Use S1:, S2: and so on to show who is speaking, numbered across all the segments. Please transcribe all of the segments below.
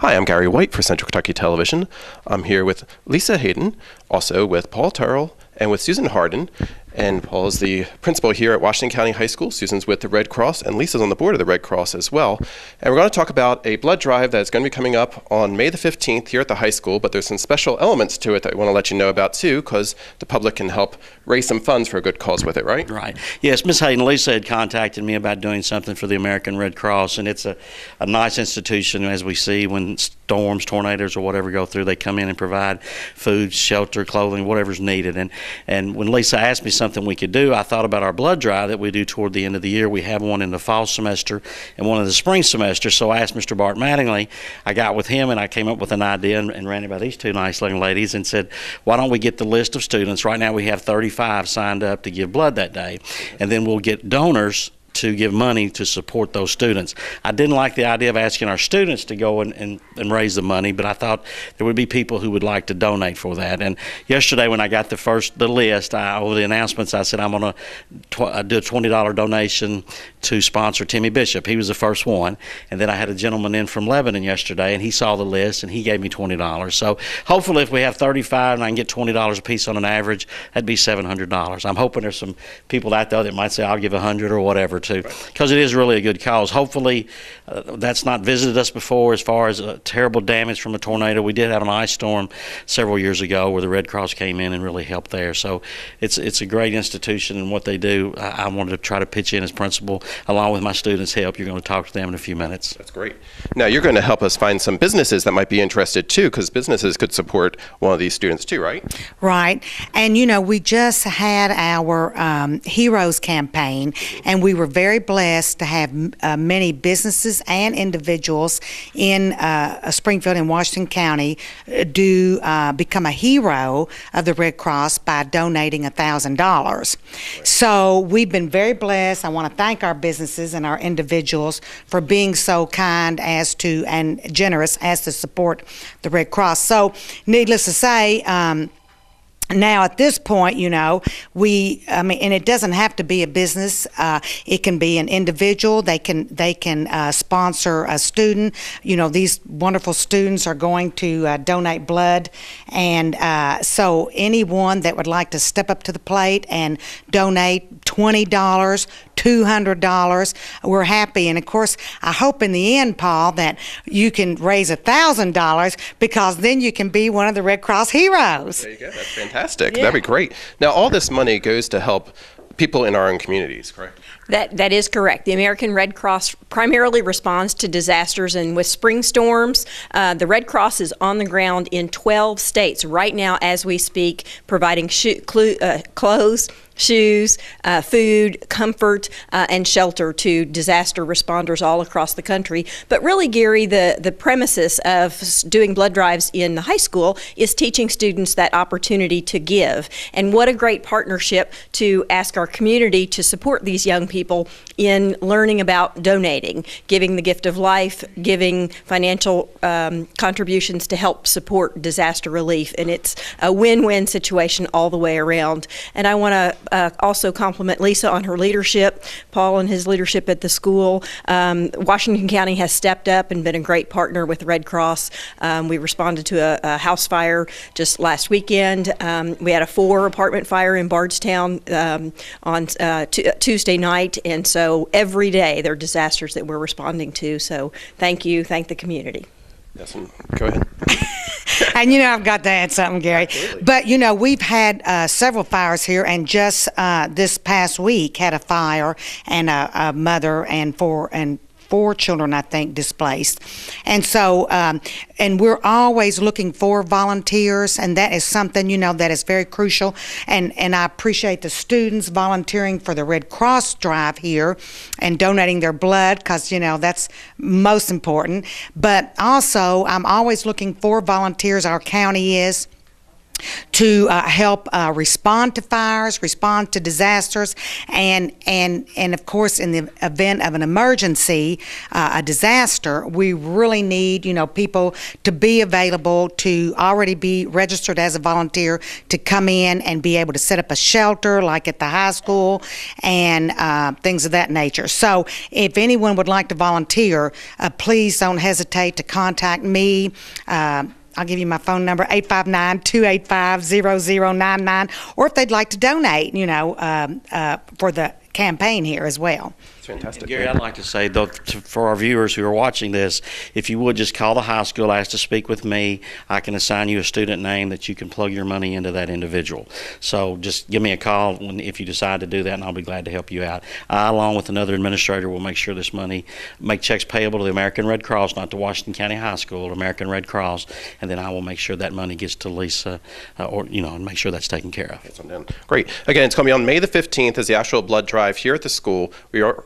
S1: Hi, I'm Gary White for Central Kentucky Television. I'm here with Lisa Hayden, also with Paul Turrell, and with Susan Harden. And Paul is the principal here at Washington County High School. Susan's with the Red Cross, and Lisa's on the board of the Red Cross as well. And we're going to talk about a blood drive that's going to be coming up on May the 15th here at the high school, but there's some special elements to it that I want to let you know about too, because the public can help raise some funds for a good cause with it, right?
S2: Right. Yes, Ms. Hayden, Lisa had contacted me about doing something for the American Red Cross, and it's a nice institution, as we see when storms, tornadoes, or whatever go through. They come in and provide food, shelter, clothing, whatever's needed. And when Lisa asked me something we could do, I thought about our blood drive that we do toward the end of the year. We have one in the fall semester and one in the spring semester. So I asked Mr. Bart Mattingly, I got with him and I came up with an idea and ran it by these two nice looking ladies and said, why don't we get the list of students? Right now we have 35 signed up to give blood that day. And then we'll get donors to give money to support those students. I didn't like the idea of asking our students to go and raise the money, but I thought there would be people who would like to donate for that. And yesterday when I got the list, over the announcements, I said I'm going to do a $20 donation to sponsor Timmy Bishop. He was the first one. And then I had a gentleman in from Lebanon yesterday, and he saw the list, and he gave me $20. So hopefully if we have 35 and I can get $20 a piece on an average, that'd be $700. I'm hoping there's some people out there that might say I'll give 100 or whatever, because it is really a good cause. Hopefully that's not visited us before as far as terrible damage from a tornado. We did have an ice storm several years ago where the Red Cross came in and really helped there. So it's a great institution, and what they do, I wanted to try to pitch in as principal along with my students' help. You're going to talk to them in a few minutes.
S1: That's great. Now you're going to help us find some businesses that might be interested too, because businesses could support one of these students too, right?
S3: Right. And you know, we just had our Heroes campaign, and we were very blessed to have many businesses and individuals in Springfield and Washington County become a hero of the Red Cross by donating $1,000. Right. So we've been very blessed. I want to thank our businesses and our individuals for being so kind and generous as to support the Red Cross. So needless to say, now at this point, you know, and it doesn't have to be a business. It can be an individual. They can sponsor a student. You know, these wonderful students are going to donate blood, and so anyone that would like to step up to the plate and donate $20, $200, we're happy. And of course, I hope in the end, Paul, that you can raise $1,000, because then you can be one of the Red Cross heroes.
S1: There you go. That's fantastic. Yeah. That'd be great. Now, all this money goes to help people in our own communities, correct?
S4: That is correct. The American Red Cross primarily responds to disasters, and with spring storms, the Red Cross is on the ground in 12 states right now as we speak, providing clothes, shoes, food, comfort, and shelter to disaster responders all across the country. But really, Gary, the premises of doing blood drives in the high school is teaching students that opportunity to give. And what a great partnership to ask our community to support these young people in learning about donating, giving the gift of life, giving financial contributions to help support disaster relief. And it's a win-win situation all the way around. And I want to also compliment Lisa on her leadership, Paul and his leadership at the school. Washington County has stepped up and been a great partner with the Red Cross. We responded to a house fire just last weekend. We had a 4-apartment fire in Bardstown on Tuesday night, and so every day there are disasters that we're responding to. So thank you, thank the community.
S1: Yes, go ahead.
S3: And you know, I've got to add something, Gary.
S1: Absolutely.
S3: But you know, we've had several fires here, and just this past week had a fire, and a mother and four children, I think, displaced. And so, and we're always looking for volunteers, and that is something, you know, that is very crucial. And I appreciate the students volunteering for the Red Cross drive here and donating their blood, because, you know, that's most important. But also, I'm always looking for volunteers. Our county is. to help respond to fires, respond to disasters, and of course, in the event of an emergency, a disaster, we really need people to be available, to already be registered as a volunteer, to come in and be able to set up a shelter like at the high school and things of that nature. So, if anyone would like to volunteer, please don't hesitate to contact me. I'll give you my phone number, 859-285-0099, or if they'd like to donate, for the campaign here as well.
S1: It's fantastic.
S2: Gary, I'd like to say, though, for our viewers who are watching this, if you would just call the high school, ask to speak with me, I can assign you a student name that you can plug your money into that individual. So just give me a call if you decide to do that, and I'll be glad to help you out. I, along with another administrator, will make sure this money, make checks payable to the American Red Cross, not to Washington County High School, American Red Cross, and then I will make sure that money gets to Lisa, and make sure that's taken care of.
S1: Great. Again, it's going to be on May the 15th is the actual blood drive here at the school.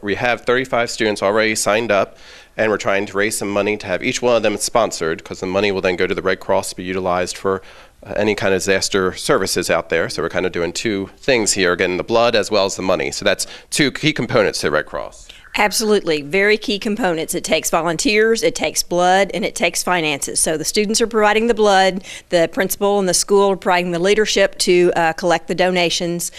S1: We have 35 students already signed up, and we're trying to raise some money to have each one of them sponsored, because the money will then go to the Red Cross to be utilized for any kind of disaster services out there. So we're kind of doing two things here, getting the blood as well as the money. So that's two key components to the Red Cross.
S4: Absolutely. Very key components. It takes volunteers, it takes blood, and it takes finances. So the students are providing the blood, the principal and the school are providing the leadership to collect the donations.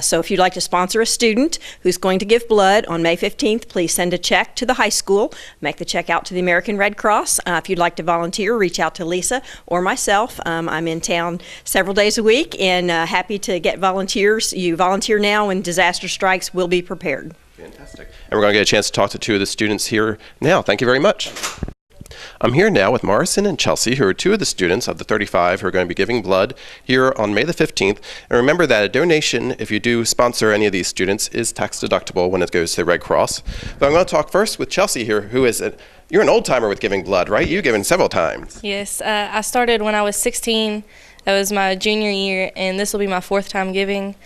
S4: So if you'd like to sponsor a student who's going to give blood on May 15th, please send a check to the high school. Make the check out to the American Red Cross. If you'd like to volunteer, reach out to Lisa or myself. I'm in town several days a week and happy to get volunteers. You volunteer now, when disaster strikes, we'll be prepared.
S1: Fantastic. And we're going to get a chance to talk to two of the students here now. Thank you very much. I'm here now with Morrison and Chelsea, who are two of the students of the 35 who are going to be giving blood here on May the 15th. And remember that a donation, if you do sponsor any of these students, is tax deductible when it goes to the Red Cross. But I'm going to talk first with Chelsea here, who is you're an old timer with giving blood, right? You've given several times.
S5: Yes, I started when I was 16. That was my junior year, and this will be my 4th time giving.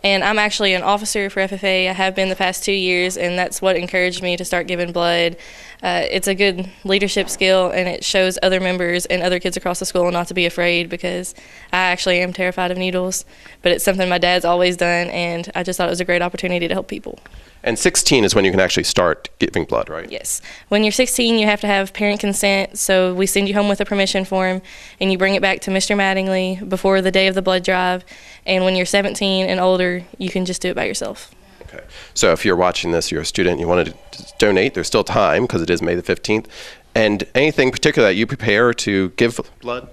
S5: And I'm actually an officer for FFA. I have been the past 2 years, and that's what encouraged me to start giving blood. It's a good leadership skill, and it shows other members and other kids across the school not to be afraid, because I actually am terrified of needles. But it's something my dad's always done, and I just thought it was a great opportunity to help people.
S1: And 16 is when you can actually start giving blood, right?
S5: Yes. When you're 16, you have to have parent consent, so we send you home with a permission form, and you bring it back to Mr. Mattingly before the day of the blood drive. And when you're 17 and older, you can just do it by yourself.
S1: Okay. So if you're watching this, you're a student, you want to donate, there's still time, because it is May the 15th. And anything particular that you prepare to give blood?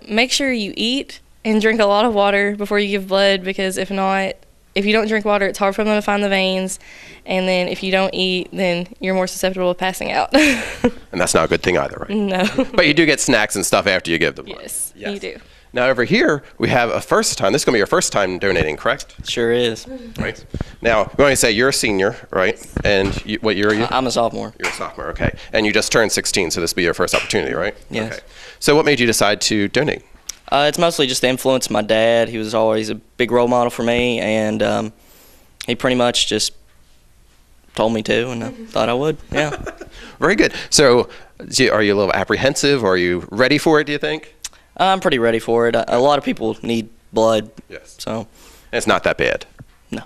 S5: Make sure you eat and drink a lot of water before you give blood, because if not, if you don't drink water, it's hard for them to find the veins. And then if you don't eat, then you're more susceptible to passing out.
S1: And that's not a good thing either, right?
S5: No.
S1: But you do get snacks and stuff after you give the blood.
S5: Yes, you do.
S1: Now over here, we have a first time. This is going to be your first time donating, correct?
S6: Sure is.
S1: Right. Now, we want to say you're a senior, right? And what year are you?
S6: I'm a sophomore.
S1: You're a sophomore, okay. And you just turned 16, so this will be your first opportunity, right?
S6: Yes.
S1: Okay. So what made you decide to donate?
S6: It's mostly just the influence of my dad. He was always a big role model for me, and he pretty much just told me to, and I thought I would, yeah.
S1: Very good. So are you a little apprehensive, or are you ready for it, do you think?
S6: I'm pretty ready for it. A lot of people need blood.
S1: Yes.
S6: So.
S1: And it's not that bad.
S6: No.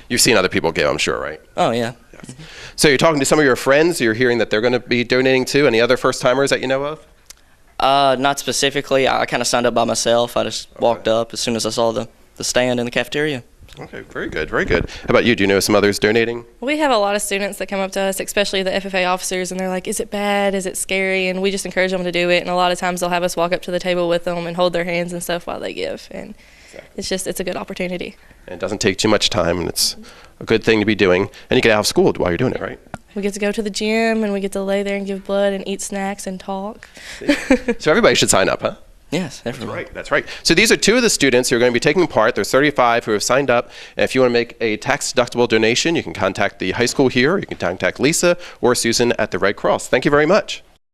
S1: You've seen other people give, I'm sure, right?
S6: Oh, yeah.
S1: Yes. So you're talking to some of your friends, you're hearing that they're going to be donating too. Any other first-timers that you know of?
S6: Not specifically. I kind of signed up by myself. I just walked up as soon as I saw the stand in the cafeteria.
S1: Okay, very good, very good. How about you? Do you know some others donating?
S5: We have a lot of students that come up to us, especially the FFA officers, and they're like, is it bad? Is it scary? And we just encourage them to do it. And a lot of times they'll have us walk up to the table with them and hold their hands and stuff while they give. And it's a good opportunity.
S1: And it doesn't take too much time, and it's a good thing to be doing. And you get out of school while you're doing it, right?
S5: We get to go to the gym, and we get to lay there and give blood and eat snacks and talk.
S1: So everybody should sign up, huh?
S6: Yes, everyone.
S1: Right, that's right. So these are two of the students who are going to be taking part. There's 35 who have signed up. And if you want to make a tax-deductible donation, you can contact the high school here, you can contact Lisa or Susan at the Red Cross. Thank you very much.